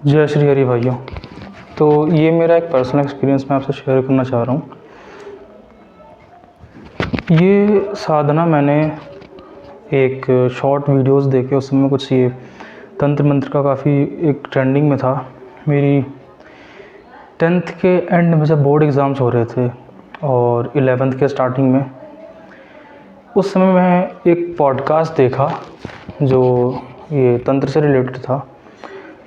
जय श्री हरि भाइयों। तो ये मेरा एक पर्सनल एक्सपीरियंस मैं आपसे शेयर करना चाह रहा हूँ। ये साधना मैंने एक शॉर्ट वीडियोस देखे, उसमें कुछ ये तंत्र मंत्र का काफ़ी एक ट्रेंडिंग में था। मेरी 10th के एंड में जब बोर्ड एग्ज़ाम्स हो रहे थे और 11th के स्टार्टिंग में, उस समय मैं एक पॉडकास्ट देखा जो ये तंत्र से रिलेटेड था।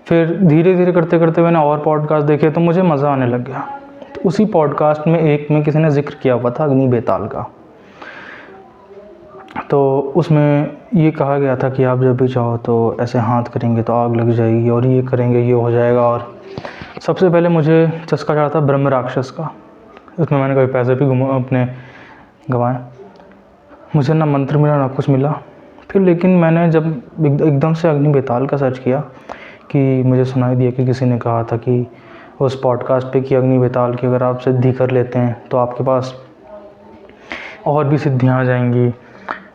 फिर धीरे धीरे करते करते मैंने और पॉडकास्ट देखे तो मुझे मज़ा आने लग गया। तो उसी पॉडकास्ट में एक में किसी ने ज़िक्र किया हुआ था अग्नि बेताल का। तो उसमें ये कहा गया था कि आप जब भी चाहो तो ऐसे हाथ करेंगे तो आग लग जाएगी, और ये करेंगे ये हो जाएगा। और सबसे पहले मुझे चस्का चढ़ा था ब्रह्म राक्षस का। उसमें मैंने कभी पैसे भी अपने गंवाए, मुझे ना मंत्र मिला ना कुछ मिला। फिर लेकिन मैंने जब एकदम से अग्नि बेताल का सर्च किया कि मुझे सुनाई दिया कि किसी ने कहा था कि उस पॉडकास्ट पे कि अग्नि बेताल की अगर आप सिद्धि कर लेते हैं तो आपके पास और भी सिद्धियाँ आ जाएंगी,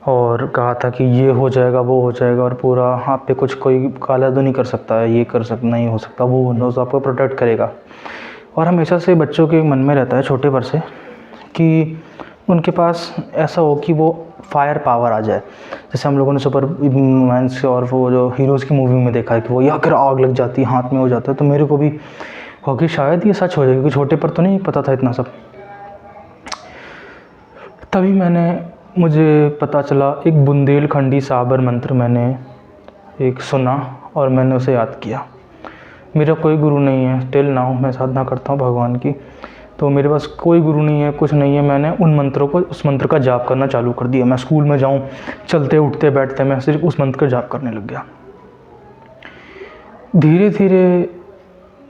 और कहा था कि ये हो जाएगा वो हो जाएगा और पूरा आप पे कुछ कोई काला तो नहीं कर सकता है, ये कर सकता नहीं हो सकता, वो नोज़ आपको प्रोटेक्ट करेगा। और हमेशा से बच्चों के मन में रहता है छोटे पर से कि उनके पास ऐसा हो कि वो फायर पावर आ जाए। जैसे हम लोगों ने सुपर मैन्स और वो जो हीरोज़ की मूवी में देखा है कि वो या फिर आग लग जाती है, हाथ में हो जाता है। तो मेरे को भी हो कि शायद ये सच हो जाए, क्योंकि छोटे पर तो नहीं पता था इतना सब। तभी मुझे पता चला एक बुंदेलखंडी साबर मंत्र मैंने एक सुना और मैंने उसे याद किया। मेरा कोई गुरु नहीं है, टिल नाउ मैं साधना करता हूँ भगवान की, तो मेरे पास कोई गुरु नहीं है, कुछ नहीं है। मैंने उस मंत्र का जाप करना चालू कर दिया। मैं स्कूल में जाऊँ, चलते उठते बैठते मैं सिर्फ उस मंत्र का जाप करने लग गया। धीरे धीरे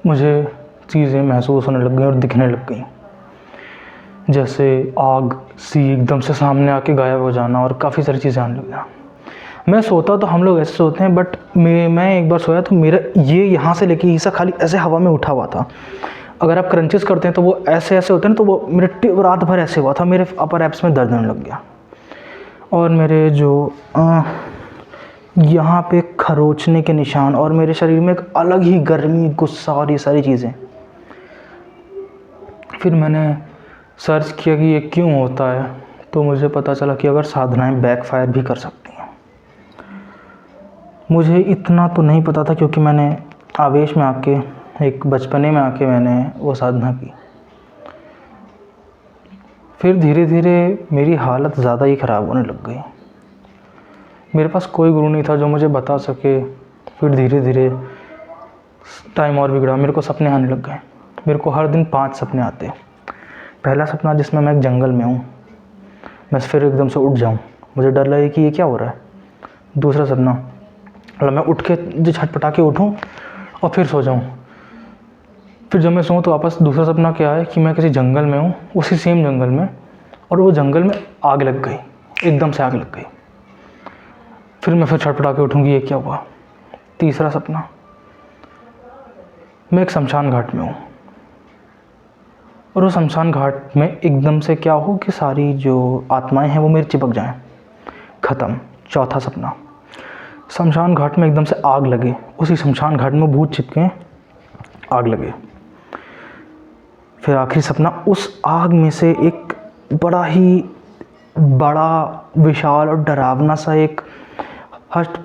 मुझे चीज़ें महसूस होने लग गई और दिखने लग गई, जैसे आग सी एकदम से सामने आके गायब हो जाना और काफ़ी सारी चीज़ें आने लग गया। मैं सोता तो हम लोग ऐसे सोते हैं, बट मैं एक बार सोया तो मेरा ये यहाँ से लेके हिस्सा खाली ऐसे हवा में उठा हुआ था। अगर आप क्रंचेस करते हैं तो वो ऐसे ऐसे होते हैं ना, तो वो मेरे रात भर ऐसे हुआ था। मेरे अपर एब्स में दर्द होने लग गया और मेरे जो यहाँ पे खरोचने के निशान, और मेरे शरीर में एक अलग ही गर्मी, गुस्सा और ये सारी चीज़ें। फिर मैंने सर्च किया कि ये क्यों होता है, तो मुझे पता चला कि अगर साधनाएं बैकफायर भी कर सकती हैं। मुझे इतना तो नहीं पता था, क्योंकि मैंने आवेश में आके एक बचपने में आके मैंने वो साधना की। फिर धीरे धीरे मेरी हालत ज़्यादा ही ख़राब होने लग गई। मेरे पास कोई गुरु नहीं था जो मुझे बता सके। फिर धीरे धीरे टाइम और बिगड़ा, मेरे को सपने आने लग गए। मेरे को हर दिन 5 सपने आते। पहला सपना जिसमें मैं एक जंगल में हूँ, मैं फिर एकदम से उठ जाऊँ, मुझे डर लगे कि ये क्या हो रहा है। दूसरा सपना, मतलब मैं उठ के जो छटपटा के उठूँ और फिर सो जाऊँ। फिर जब मैं सोऊँ तो वापस दूसरा सपना क्या है कि मैं किसी जंगल में हूँ, उसी सेम जंगल में, और वो जंगल में आग लग गई, एकदम से आग लग गई। फिर मैं फिर छटपटा के उठूँगी, ये क्या हुआ। तीसरा सपना, मैं एक शमशान घाट में हूँ और वो शमशान घाट में एकदम से क्या हो कि सारी जो आत्माएं हैं वो मेरे चिपक जाएं, ख़त्म। चौथा सपना, शमशान घाट में एकदम से आग लगे, उसी शमशान घाट में भूत चिपके आग लगे। फिर आखिरी सपना, उस आग में से एक बड़ा विशाल और डरावना सा एक हष्ट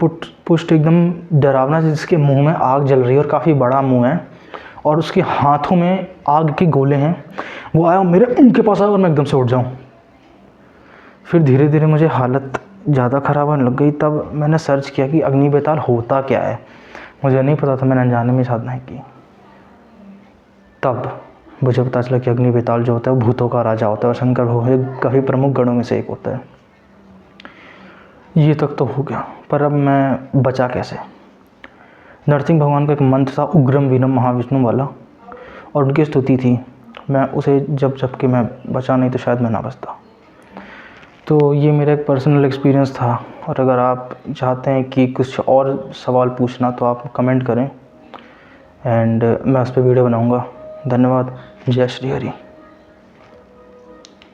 पुष्ट एकदम डरावना, जिसके मुंह में आग जल रही है और काफ़ी बड़ा मुंह है और उसके हाथों में आग के गोले हैं, वो आया मेरे उनके पास आया और मैं एकदम से उठ जाऊं। फिर धीरे धीरे मुझे हालत ज़्यादा ख़राब होने लग गई। तब मैंने सर्च किया कि अग्नि बेताल होता क्या है। मुझे नहीं पता था, मैंने अनजाने में साधना की। तब मुझे पता चला कि अग्नि बेताल जो होता है वो भूतों का राजा होता है और शंकर भगवान के काफ़ी प्रमुख गणों में से एक होता है। ये तक तो हो गया, पर अब मैं बचा कैसे। नरसिंह भगवान का एक मंत्र था, उग्रम वीरम महाविष्णु वाला, और उनकी स्तुति थी। मैं उसे जब कि मैं बचा नहीं तो शायद मैं ना बचता। तो ये मेरा एक पर्सनल एक्सपीरियंस था, और अगर आप चाहते हैं कि कुछ और सवाल पूछना तो आप कमेंट करें एंड मैं उस पर वीडियो बनाऊंगा। धन्यवाद। जय श्री हरि।